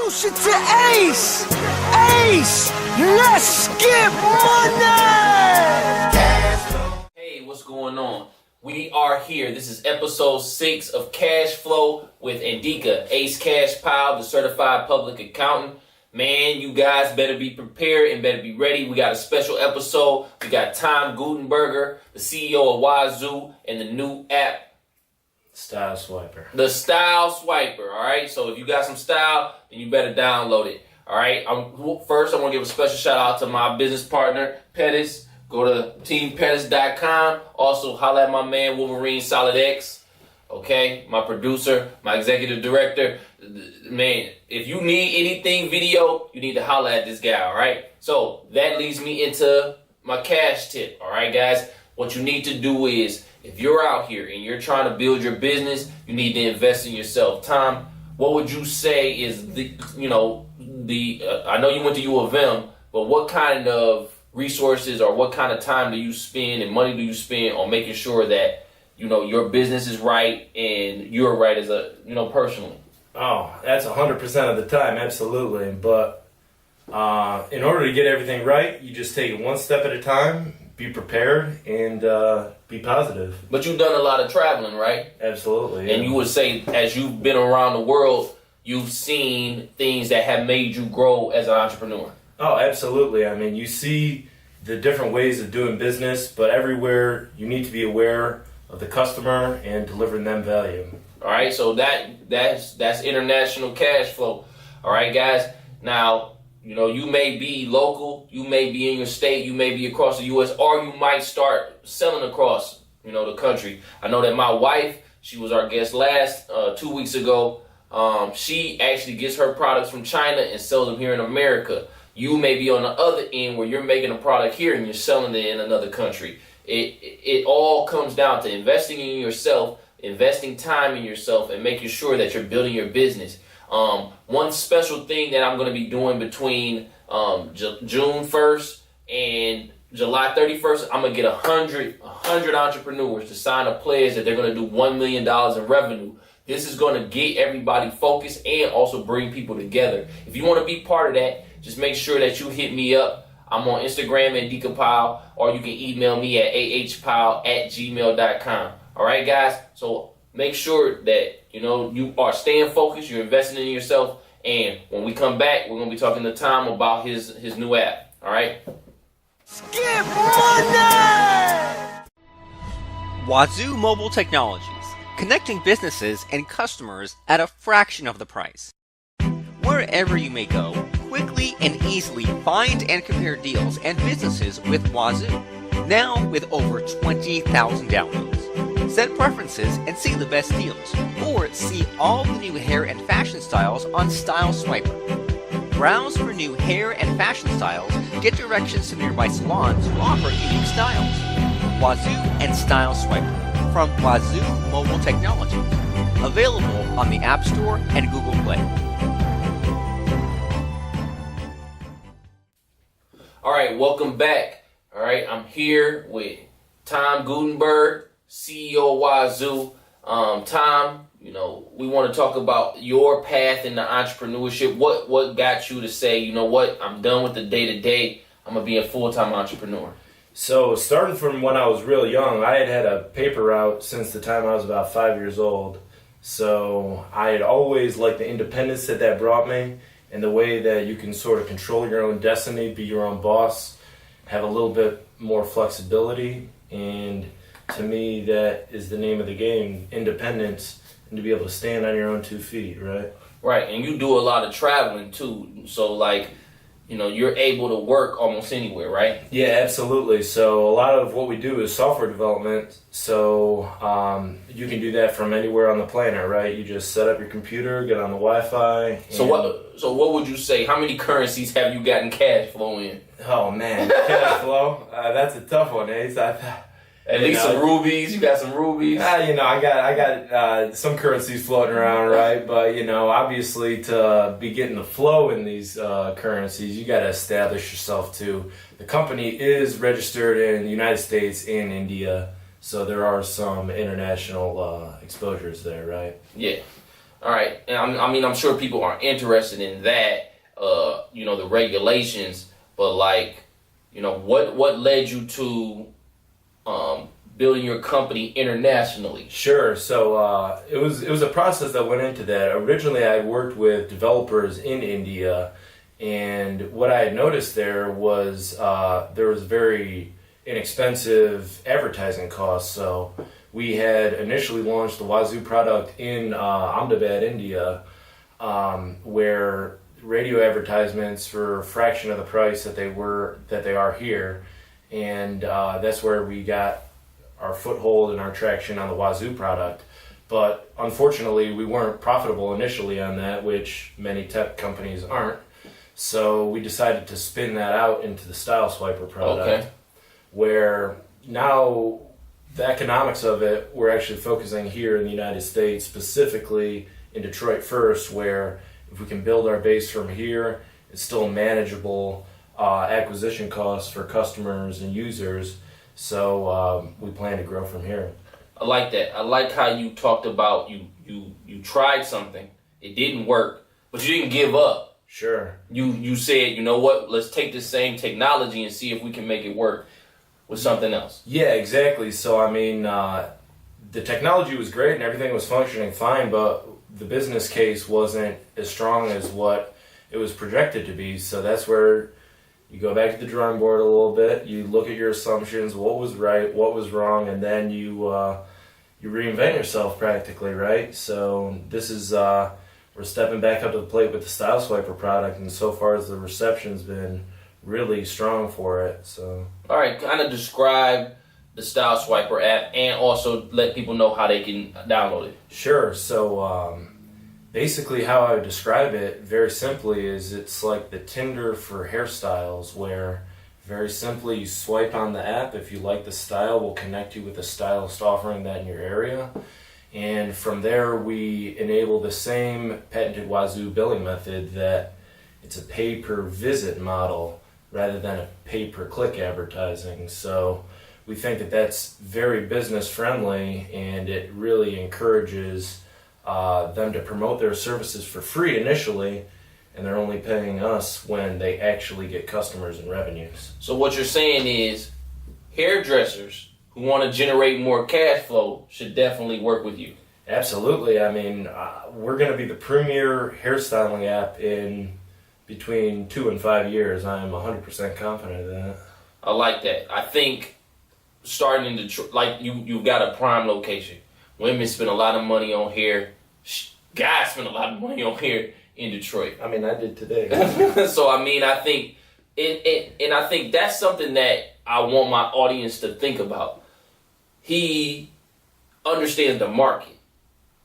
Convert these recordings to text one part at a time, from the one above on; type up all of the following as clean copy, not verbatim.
Introduce you to Ace. Ace, let's get money. Hey, what's going on? We are here. This is episode 6 of Cashflow with Andika, Ace Cash Powell, the certified public accountant. Man, you guys better be prepared and better be ready. We got a special episode. We got Tom Guttenberger, the CEO of Wazoo, and the new app, Style Swiper. the Style Swiper. All right. So if you got some style, then you better download it. All right. First, I want to give a special shout out to my business partner, Pettis. Go to teampettis.com. Also, holla at my man, Wolverine Solid X. Okay. My producer, my executive director. Man, if you need anything video, you need to holla at this guy. All right. So that leads me into my cash tip. All right, guys. What you need to do is, if you're out here and you're trying to build your business, you need to invest in yourself. Tom, what would you say is I know you went to U of M, but what kind of resources or what kind of time do you spend and money do you spend on making sure that, your business is right and you're right as personally? Oh, that's 100% of the time, absolutely. But in order to get everything right, you just take it one step at a time, be prepared, and be positive. But you've done a lot of traveling, right? Absolutely. Yeah. And you would say, as you've been around the world, you've seen things that have made you grow as an entrepreneur. Oh, absolutely. I mean, you see the different ways of doing business, but everywhere you need to be aware of the customer and delivering them value. All right, so that's international cash flow. All right, guys. Now, you may be local, you may be in your state, you may be across the U.S., or you might start selling across, the country. I know that my wife, she was our guest last 2 weeks ago. She actually gets her products from China and sells them here in America. You may be on the other end where you're making a product here and you're selling it in another country. It all comes down to investing in yourself, investing time in yourself, and making sure that you're building your business. One special thing that I'm going to be doing between June 1st and July 31st, I'm going to get 100 entrepreneurs to sign a pledge that they're going to do $1 million in revenue. This is going to get everybody focused and also bring people together. If you want to be part of that, just make sure that you hit me up. I'm on Instagram at Andika Powell, or you can email me at ahpowell@gmail.com. All right, guys? So make sure that, you are staying focused, you're investing in yourself, and when we come back, we're going to be talking to Tom about his new app. All right? Get money. Wazoo Mobile Technologies, connecting businesses and customers at a fraction of the price. Wherever you may go, quickly and easily find and compare deals and businesses with Wazoo, now with over 20,000 downloads. Set preferences and see the best deals, or see all the new hair and fashion styles on Style Swiper. Browse for new hair and fashion styles, get directions to nearby salons who offer unique styles. Wazoo and Style Swiper from Wazoo Mobile Technologies. Available on the App Store and Google Play. All right, welcome back. All right, I'm here with Tom Guttenberger, CEO of Wazoo. Tom, we want to talk about your path into entrepreneurship. What got you to say, I'm done with the day-to-day. I'm going to be a full-time entrepreneur. So starting from when I was real young, I had a paper route since the time I was about 5 years old. So I had always liked the independence that brought me, and the way that you can sort of control your own destiny, be your own boss, have a little bit more flexibility. And to me, that is the name of the game, independence, and to be able to stand on your own 2 feet, right? Right, and you do a lot of traveling too. So you're able to work almost anywhere, right? Yeah, absolutely. So a lot of what we do is software development. So you can do that from anywhere on the planet, right? You just set up your computer, get on the Wi-Fi. So what would you say? How many currencies have you gotten cash flow in? Oh man, cash flow. That's a tough one, Ace. At least some rubies. You got some rubies. I got some currencies floating around, right? But obviously, to be getting the flow in these currencies, you got to establish yourself too. The company is registered in the United States and India, so there are some international exposures there, right? Yeah. All right, and I'm sure people are interested in that, the regulations, but like, what led you to building your company internationally? Sure. So it was a process that went into that. Originally, I had worked with developers in India, and what I had noticed there was very inexpensive advertising costs. So we had initially launched the Wazoo product in Ahmedabad, India, where radio advertisements for a fraction of the price that they are here, and that's where we got our foothold and our traction on the Wazoo product. But unfortunately, we weren't profitable initially on that, which many tech companies aren't. So we decided to spin that out into the Style Swiper product, where now the economics of it, we're actually focusing here in the United States, specifically in Detroit first, where if we can build our base from here, it's still manageable acquisition costs for customers and users. So we plan to grow from here. I like that. I like how you talked about you tried something, it didn't work, but you didn't give up. Sure. You said, you know what, let's take this same technology and see if we can make it work with something else. Yeah, exactly. So I mean, the technology was great and everything was functioning fine, but the business case wasn't as strong as what it was projected to be. So that's where you go back to the drawing board a little bit, you look at your assumptions, what was right, what was wrong, and then you reinvent yourself practically, right? So this is, we're stepping back up to the plate with the Style Swiper product, and so far as the reception's been really strong for it. So, all right, kind of describe the Style Swiper app and also let people know how they can download it. Sure. So basically how I would describe it very simply is it's like the Tinder for hairstyles, where very simply you swipe on the app. If you like the style, we'll connect you with a stylist offering that in your area. And from there, we enable the same patented Wazoo billing method that it's a pay-per-visit model rather than a pay-per-click advertising. So we think that that's very business-friendly, and it really encourages them to promote their services for free initially, and they're only paying us when they actually get customers and revenues. So what you're saying is hairdressers who want to generate more cash flow should definitely work with you. Absolutely. I mean, we're going to be the premier hairstyling app in between 2 and 5 years. I am 100% confident of that. I like that. I think starting in Detroit, like you've got a prime location. Women spend a lot of money on hair. Guys spend a lot of money on hair in Detroit. I mean, I did today. So, I mean, I think and I think that's something that I want my audience to think about. He understands the market.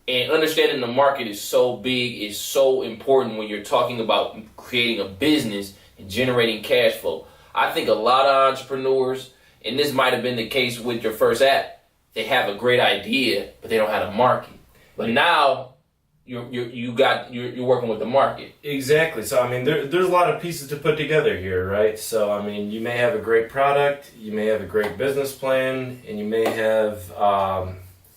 And understanding the market is so big, is so important when you're talking about creating a business and generating cash flow. I think a lot of entrepreneurs, and this might have been the case with your first app, they have a great idea, but they don't have a market. But now you're working with the market. Exactly. So I mean, there's a lot of pieces to put together here, right? So I mean, you may have a great product, you may have a great business plan, and you may have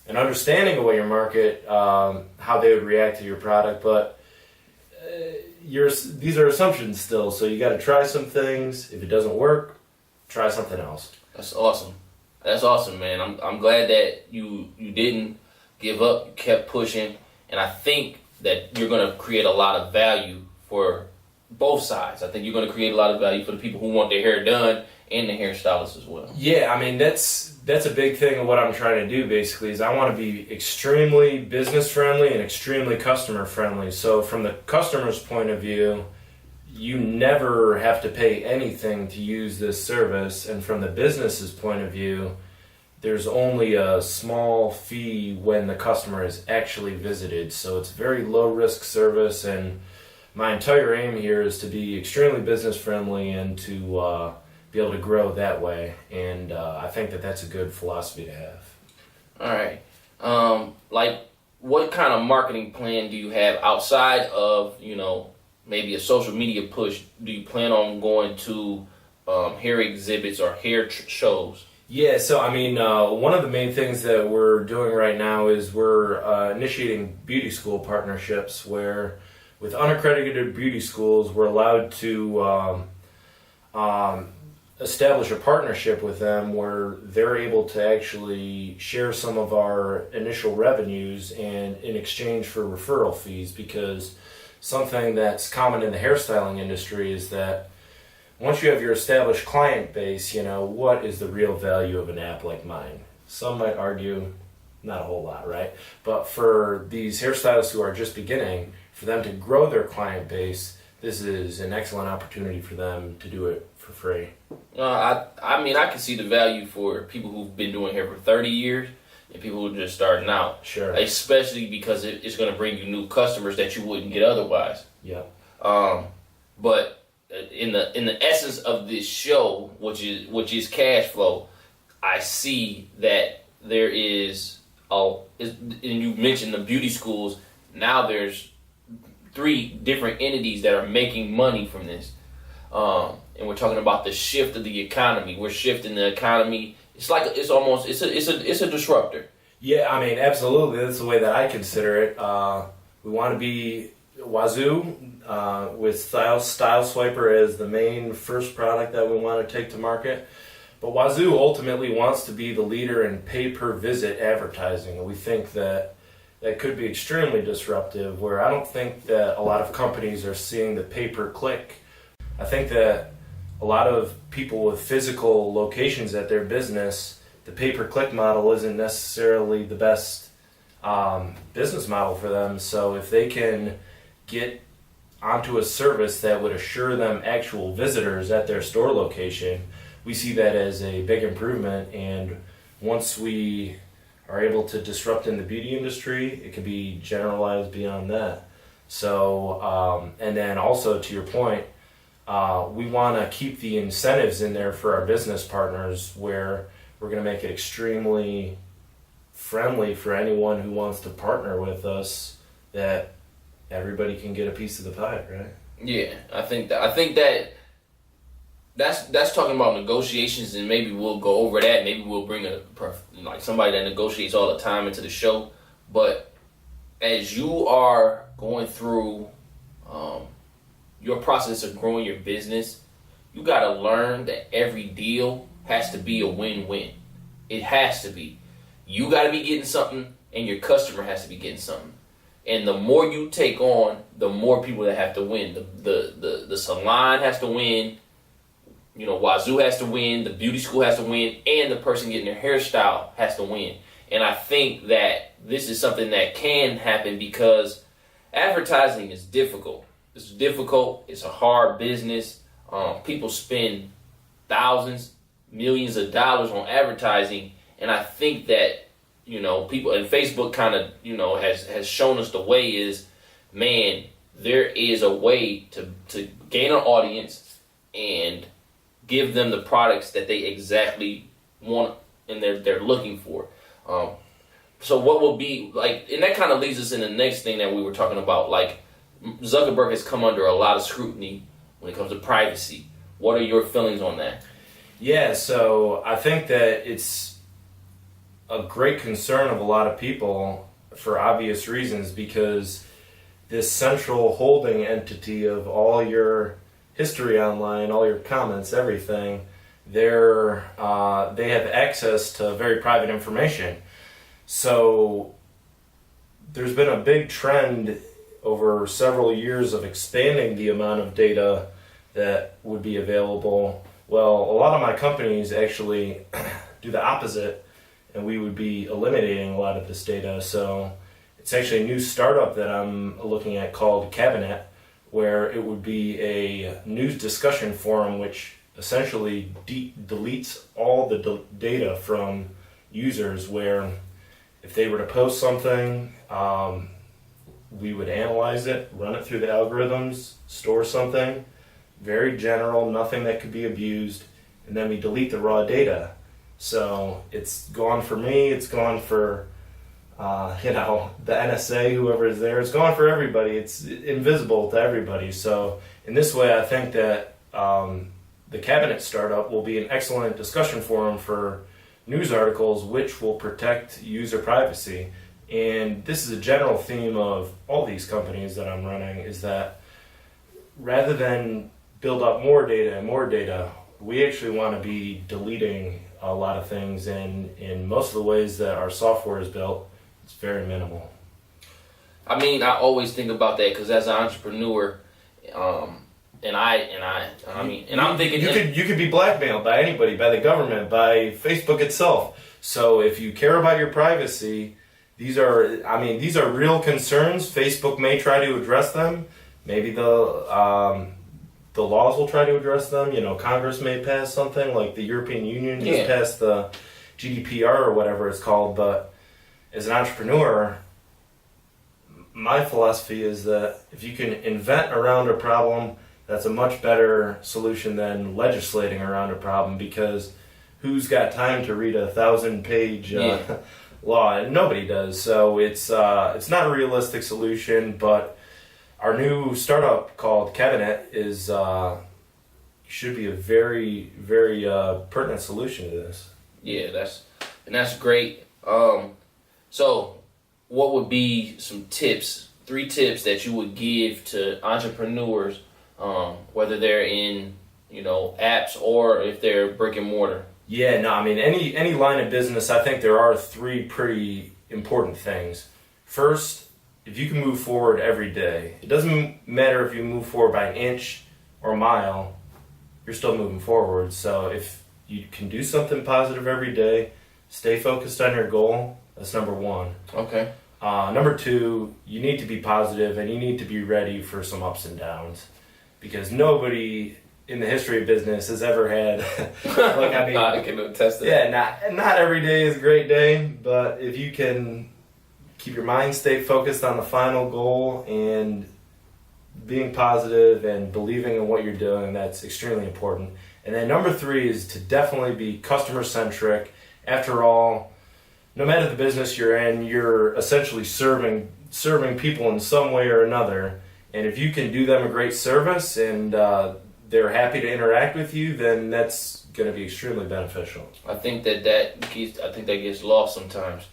an understanding of what your market, how they would react to your product, but these are assumptions still. So you got to try some things. If it doesn't work, try something else. That's awesome. That's awesome, man. I'm glad that you didn't give up. You kept pushing, and I think that you're going to create a lot of value for both sides. I think you're going to create a lot of value for the people who want their hair done and the hairstylists as well. Yeah, I mean, that's a big thing of what I'm trying to do, basically, is I want to be extremely business-friendly and extremely customer-friendly. So from the customer's point of view, you never have to pay anything to use this service. And from the business's point of view, there's only a small fee when the customer is actually visited. So it's very low-risk service, and my entire aim here is to be extremely business-friendly and to be able to grow that way, and I think that that's a good philosophy to have. All right. Like, what kind of marketing plan do you have outside of, maybe a social media push? Do you plan on going to hair exhibits or hair shows? Yeah, so I mean, one of the main things that we're doing right now is we're initiating beauty school partnerships where, with unaccredited beauty schools, we're allowed to establish a partnership with them where they're able to actually share some of our initial revenues and in exchange for referral fees, because something that's common in the hairstyling industry is that once you have your established client base, what is the real value of an app like mine? Some might argue not a whole lot, right? But for these hairstylists who are just beginning, for them to grow their client base, this is an excellent opportunity for them to do it for free. I mean, I can see the value for people who've been doing hair for 30 years and people who are just starting out. Sure. Especially because it's going to bring you new customers that you wouldn't get otherwise. Yeah. But in the essence of this show, which is Cashflow, I see that there is and you mentioned the beauty schools. Now there's 3 different entities that are making money from this, and we're talking about the shift of the economy. We're shifting the economy. It's a disruptor. Yeah, I mean, absolutely. That's the way that I consider it. We want to be Wazoo with Style Swiper as the main first product that we want to take to market. But Wazoo ultimately wants to be the leader in pay-per-visit advertising. And we think that could be extremely disruptive, where I don't think that a lot of companies are seeing the pay-per-click. I think that a lot of people with physical locations at their business, the pay-per-click model isn't necessarily the best business model for them. So if they can get onto a service that would assure them actual visitors at their store location, we see that as a big improvement. And once we are able to disrupt in the beauty industry, it can be generalized beyond that. So, and then also to your point, we want to keep the incentives in there for our business partners, where we're going to make it extremely friendly for anyone who wants to partner with us, that everybody can get a piece of the pie, right? Yeah, I think that's talking about negotiations, and maybe we'll go over that. Maybe we'll bring somebody that negotiates all the time into the show. But as you are going through your process of growing your business, you got to learn that every deal has to be a win-win. It has to be. You got to be getting something, and your customer has to be getting something. And the more you take on, the more people that have to win. The salon has to win. Wazoo has to win. The beauty school has to win, and the person getting their hairstyle has to win. And I think that this is something that can happen because advertising is difficult. It's difficult. It's a hard business. People spend thousands, millions of dollars on advertising, and I think that people, and Facebook kind of has shown us the way is, man, there is a way to gain an audience and give them the products that they exactly want and they're looking for. So what will be like, and that kind of leads us in the next thing that we were talking about. Like, Zuckerberg has come under a lot of scrutiny when it comes to privacy. What are your feelings on that? Yeah, so I think that it's a great concern of a lot of people for obvious reasons, because this central holding entity of all your history online, all your comments, everything, they have access to very private information. So there's been a big trend over several years of expanding the amount of data that would be available. Well, a lot of my companies actually do the opposite, and we would be eliminating a lot of this data. So it's actually a new startup that I'm looking at called Cabinet, where it would be a news discussion forum which essentially deletes all the data from users, where if they were to post something, we would analyze it, run it through the algorithms, store something, very general, nothing that could be abused, and then we delete the raw data. So it's gone for me, it's gone for the NSA, whoever is there, it's gone for everybody. It's invisible to everybody. So in this way, I think that the Cabinet startup will be an excellent discussion forum for news articles which will protect user privacy. And this is a general theme of all these companies that I'm running, is that rather than build up more data and more data, we actually want to be deleting a lot of things, and in most of the ways that our software is built, it's very minimal. I mean, I always think about that because as an entrepreneur, I'm thinking you could be blackmailed by anybody, by the government, by Facebook itself. So if you care about your privacy, these are real concerns. Facebook may try to address them. Maybe the laws will try to address them. You know, Congress may pass something, like the European Union just passed the GDPR or whatever it's called. But as an entrepreneur, my philosophy is that if you can invent around a problem, that's a much better solution than legislating around a problem, because who's got time to read a 1,000-page law? And nobody does. So it's not a realistic solution, but our new startup called Cabinet should be a very, very pertinent solution to this. Yeah, that's great. So what would be some tips, 3 tips that you would give to entrepreneurs, whether they're in, apps or if they're brick and mortar? Yeah, no, I mean, any line of business, I think there are 3 pretty important things. First, if you can move forward every day, it doesn't matter if you move forward by an inch or a mile, you're still moving forward. So if you can do something positive every day, stay focused on your goal, that's number 1. Okay. Number 2, you need to be positive and you need to be ready for some ups and downs, because nobody in the history of business has ever had, I can attest to that. Yeah, not every day is a great day, but if you can keep your mind stay focused on the final goal and being positive and believing in what you're doing, that's extremely important. And then number 3 is to definitely be customer centric. After all, no matter the business you're in, you're essentially serving people in some way or another. And if you can do them a great service and they're happy to interact with you, then that's going to be extremely beneficial. I think that gets lost sometimes.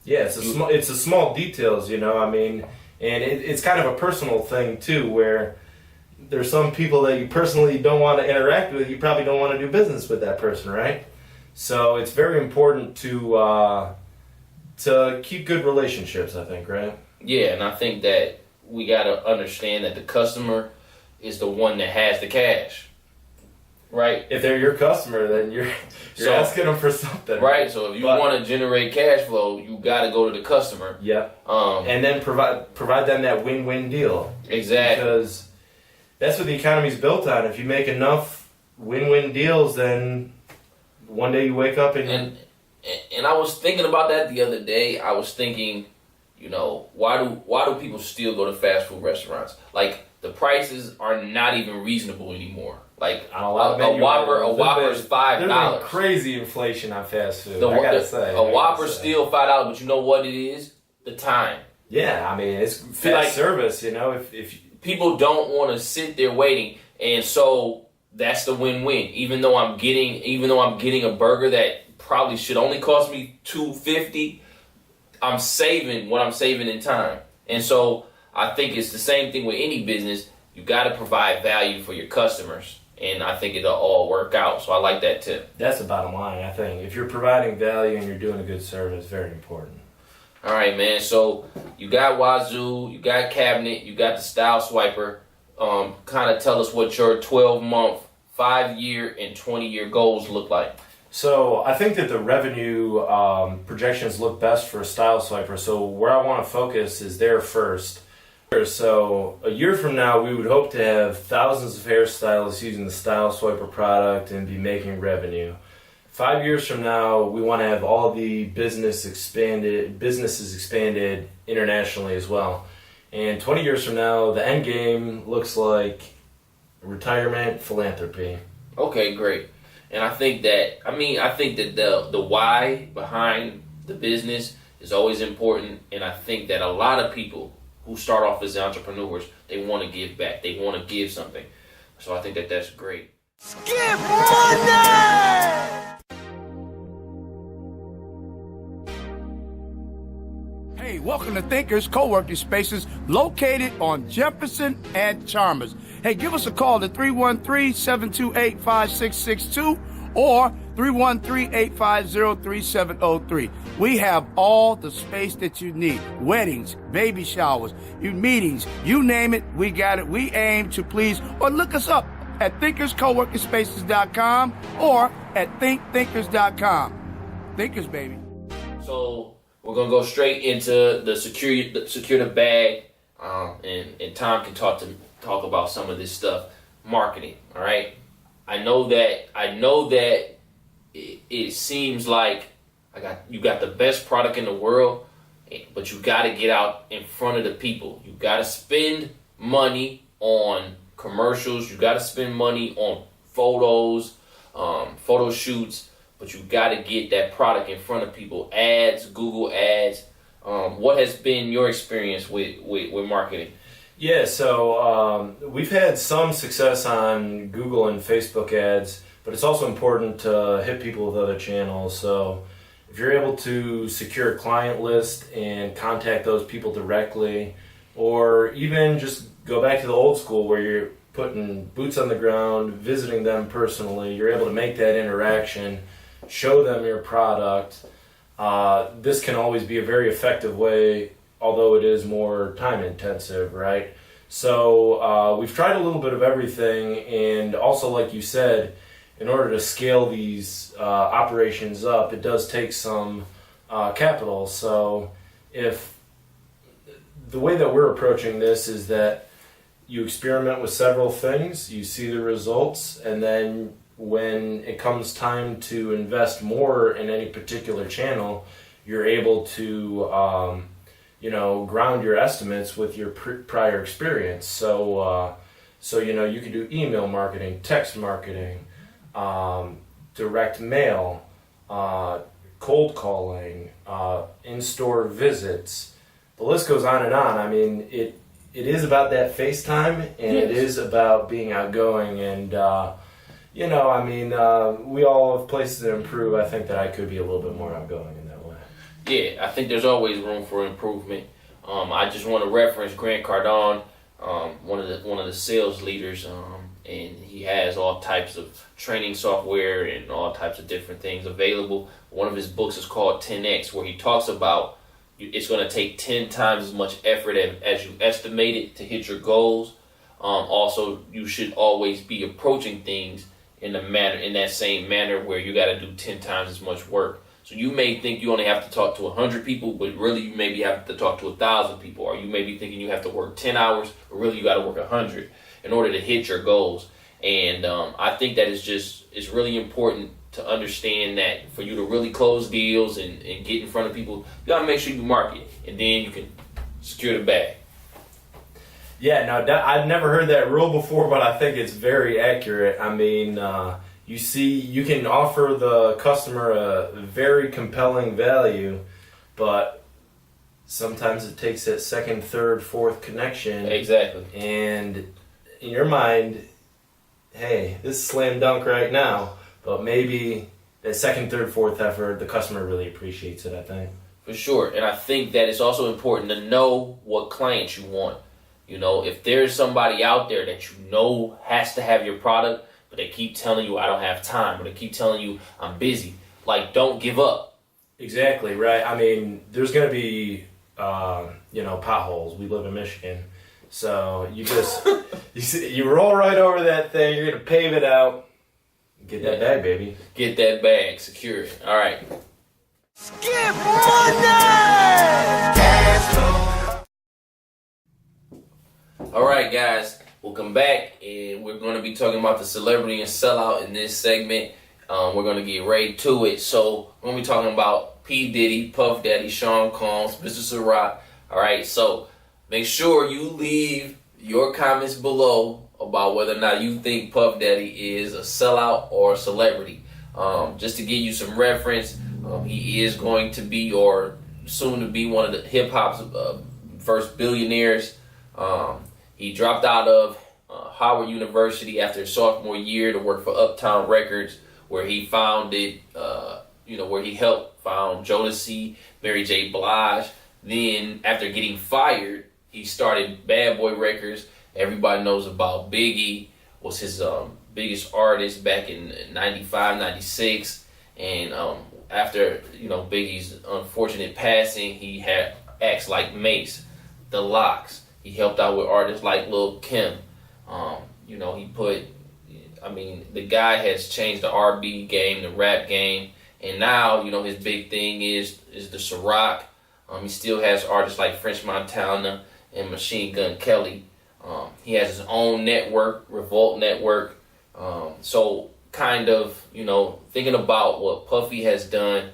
It's the small details, I mean, and it's kind of a personal thing too, where there's some people that you personally don't want to interact with. You probably don't want to do business with that person, right? So it's very important to keep good relationships, I think, right? Yeah, and I think that we got to understand that the customer is the one that has the cash, right? If they're your customer, then you're asking them for something, right? So if you want to generate cash flow, you got to go to the customer. Yep. And then provide them that win-win deal. Exactly. Because that's what the economy's built on. If you make enough win-win deals, then one day you wake up and I was thinking about that the other day. I was thinking, why do people still go to fast food restaurants? Like, the prices are not even reasonable anymore. Like a Whopper is $5. There's been crazy inflation on fast food. I gotta say, a Whopper's still $5. But you know what it is? The time. Yeah, I mean, it's fast service. If people don't want to sit there waiting, and so that's the win-win. Even though I'm getting a burger that probably should only cost me $2.50, I'm saving in time. And so I think it's the same thing with any business. You got to provide value for your customers, and I think it'll all work out. So I like that tip. That's the bottom line, I think. If you're providing value and you're doing a good service, very important. All right, man. So you got Wazoo, you got Cabinet, you got the Style Swiper. Kind of tell us what your 12-month, 5-year, and 20-year goals look like. So I think that the revenue projections look best for a Style Swiper. So where I want to focus is there first. So a year from now, we would hope to have thousands of hairstylists using the Style Swiper product and be making revenue. 5 years from now, we want to have all the businesses expanded internationally as well. And 20 years from now, the end game looks like retirement, philanthropy. Okay, great. And I think that the why behind the business is always important. And I think that a lot of people who start off as entrepreneurs, they want to give back. They want to give something. So I think that that's great. Skip money! welcome to Thinkers Co-working Spaces located on Jefferson and Chalmers. Hey, give us a call at 313-728-5662 or 313-850-3703. We have all the space that you need. Weddings, baby showers, meetings, you name it, we got it. We aim to please, or look us up at thinkerscoworkingspaces.com or at thinkthinkers.com. Thinkers, baby. So we're gonna go straight into the secure the bag, and Tom can talk about some of this stuff, marketing. All right, I know that it seems like you got the best product in the world, but you got to get out in front of the people. You got to spend money on commercials. You got to spend money on photos, photo shoots. But you got to get that product in front of people. Ads, Google ads. What has been your experience with marketing? Yeah, so we've had some success on Google and Facebook ads, but it's also important to hit people with other channels. So if you're able to secure a client list and contact those people directly, or even just go back to the old school where you're putting boots on the ground, visiting them personally, you're able to make that interaction, show them your product. This can always be a very effective way, although it is more time intensive, right? So we've tried a little bit of everything, and also, like you said, in order to scale these operations up, it does take some capital. So if the way that we're approaching this is that you experiment with several things, you see the results, and then when it comes time to invest more in any particular channel, you're able to, ground your estimates with your prior experience. So, you can do email marketing, text marketing, direct mail, cold calling, in-store visits. The list goes on and on. I mean, it is about that FaceTime, and it is about being outgoing, and we all have places to improve. I think that I could be a little bit more outgoing in that way. Yeah, I think there's always room for improvement. I just want to reference Grant Cardone, one of the sales leaders, and he has all types of training software and all types of different things available. One of his books is called 10X, where he talks about it's going to take 10 times as much effort as you estimated to hit your goals. Also, you should always be approaching things in that same manner where you got to do 10 times as much work. So you may think you only have to talk to 100 people, but really you maybe have to talk to 1,000 people. Or you may be thinking you have to work 10 hours, but really you got to work 100 in order to hit your goals. And I think that it's really important to understand that for you to really close deals and get in front of people, you got to make sure you market, and then you can secure the bag. Yeah, no, I've never heard that rule before, but I think it's very accurate. I mean, you can offer the customer a very compelling value, but sometimes it takes that second, third, fourth connection. Exactly. And in your mind, hey, this is slam dunk right now, but maybe that second, third, fourth effort, the customer really appreciates it, I think. For sure. And I think that it's also important to know what clients you want. You know, if there's somebody out there that you know has to have your product, but they keep telling you, I don't have time, or they keep telling you, I'm busy, like, don't give up. Exactly, right. I mean, there's going to be, potholes. We live in Michigan. So you just, you roll right over that thing, you're going to pave it out, get that bag, baby. Get that bag, secure it. All right. Skip money! All right, guys, welcome back, and we're going to be talking about the celebrity and sellout in this segment. We're going to get right to it. So we're going to be talking about P. Diddy, Puff Daddy, Sean Combs, Mr. Ciroc. All right, so make sure you leave your comments below about whether or not you think Puff Daddy is a sellout or a celebrity. Just to give you some reference, he is going to be, or soon to be, one of the hip hop's first billionaires. He dropped out of Howard University after his sophomore year to work for Uptown Records, where he founded, where he helped found Jodeci, Mary J. Blige, Then after getting fired, he started Bad Boy Records. Everybody knows about Biggie, was his biggest artist back in 95, 96. And after, Biggie's unfortunate passing, he had acts like Mace, The Lox. He helped out with artists like Lil' Kim. The guy has changed the R&B game, the rap game. And now, his big thing is the Ciroc. He still has artists like French Montana and Machine Gun Kelly. He has his own network, Revolt Network. So kind of, thinking about what Puffy has done.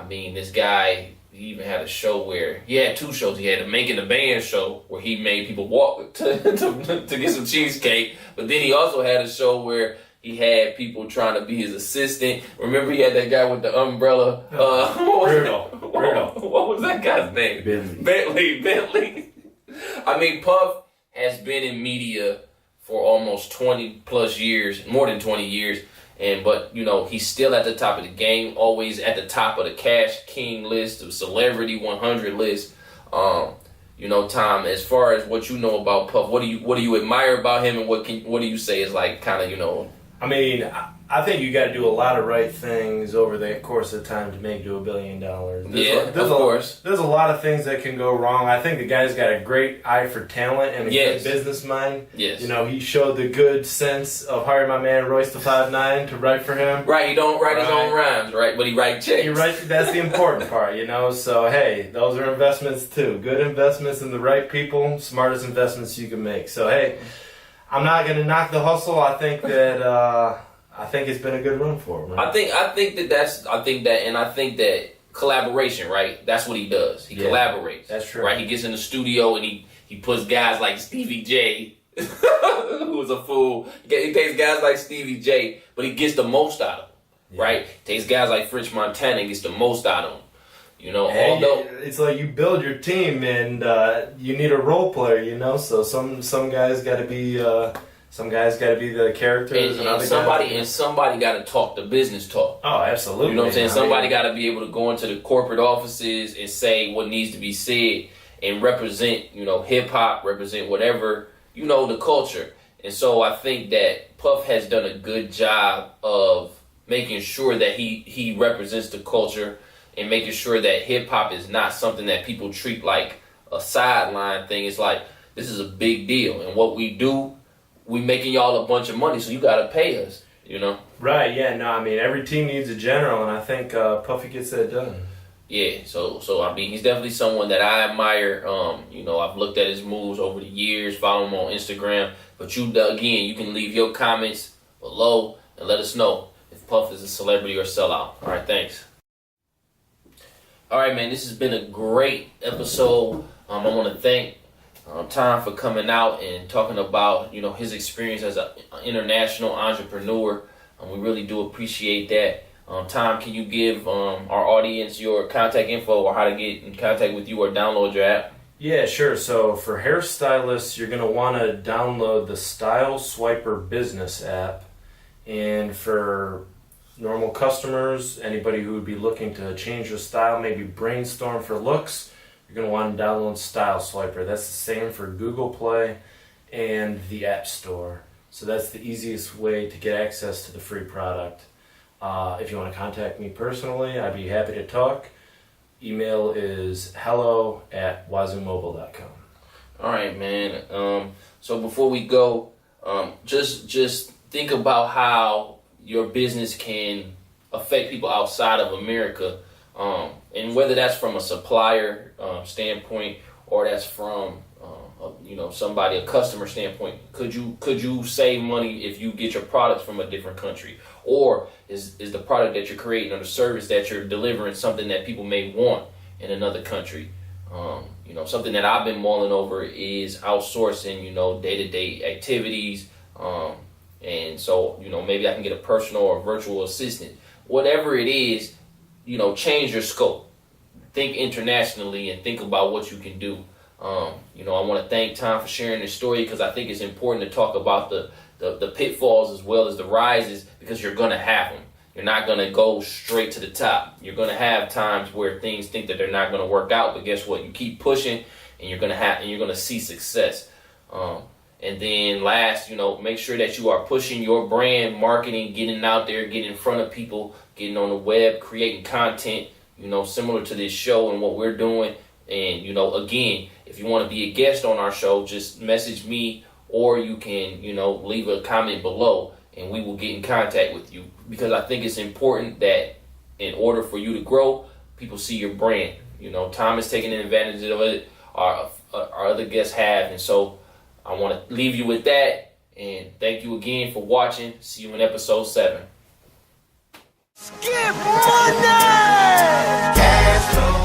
This guy, he even had a show where he had 2 shows. He had a Making the Band show where he made people walk to get some cheesecake. But then he also had a show where he had people trying to be his assistant. Remember, he had that guy with the umbrella. Bruno. What was that guy's name? Bentley. Puff has been in media for almost 20 plus years, more than 20 years. But he's still at the top of the game, always at the top of the Cash King list, the Celebrity 100 list. Tom, as far as what you know about Puff, what do you admire about him, and what do you say is like kind of I think you got to do a lot of right things over the course of time to make to $1 billion. Of course. There's a lot of things that can go wrong. I think the guy's got a great eye for talent and a good business mind. Yes. He showed the good sense of hiring my man Royce the 5'9" to write for him. Right, he don't write his own rhymes, right? But he writes checks. That's the important part, So, hey, those are investments too. Good investments in the right people, smartest investments you can make. So, hey, I'm not going to knock the hustle. I think that it's been a good run for him. Right? I think that collaboration, right? That's what he does. He collaborates. That's true. Right? He gets in the studio and he puts guys like Stevie J, who was a fool. He takes guys like Stevie J, but he gets the most out of them, right? He takes guys like French Montana and gets the most out of them. Although it's like you build your team and you need a role player, So some guys got to be. Some guys got to be the characters, and somebody got to talk the business talk. Oh, absolutely. You know what I'm saying? Somebody got to be able to go into the corporate offices and say what needs to be said and represent, hip hop, represent whatever, the culture. And so I think that Puff has done a good job of making sure that he represents the culture and making sure that hip hop is not something that people treat like a sideline thing. It's like, this is a big deal, and what we do, we making y'all a bunch of money, so you gotta pay us, Right, yeah, no, every team needs a general, and I think Puffy gets that done. Yeah, so he's definitely someone that I admire. I've looked at his moves over the years, follow him on Instagram. But you can leave your comments below and let us know if Puff is a celebrity or sellout. All right, thanks. All right, man, this has been a great episode. I want to thank Tom for coming out and talking about his experience as an international entrepreneur. We really do appreciate that. Tom, can you give our audience your contact info or how to get in contact with you or download your app? Yeah, sure. So for hairstylists, you're going to want to download the Style Swiper Business app. And for normal customers, anybody who would be looking to change their style, maybe brainstorm for looks, you're going to want to download Style Swiper. That's the same for Google Play and the App Store. So that's the easiest way to get access to the free product. If you want to contact me personally, I'd be happy to talk. Email is hello@wazoomobile.com. All right, man. So before we go, just think about how your business can affect people outside of America. And whether that's from a supplier standpoint or that's from a customer standpoint, could you save money if you get your products from a different country? Or is the product that you're creating or the service that you're delivering something that people may want in another country? Something that I've been mulling over is outsourcing, day-to-day activities. And so, maybe I can get a personal or virtual assistant. Whatever it is, change your scope. Think internationally and think about what you can do. I want to thank Tom for sharing this story because I think it's important to talk about the pitfalls as well as the rises because you're going to have them. You're not going to go straight to the top. You're going to have times where things think that they're not going to work out, but guess what? You keep pushing, and you're going to see success. And then last, make sure that you are pushing your brand, marketing, getting out there, getting in front of people, getting on the web, creating content, similar to this show and what we're doing. And, again, if you want to be a guest on our show, just message me, or you can, leave a comment below, and we will get in contact with you, because I think it's important that in order for you to grow, people see your brand. Tom is taking advantage of it. Our other guests have. And so I want to leave you with that. And thank you again for watching. See you in episode 7. Skip money! Cashflow.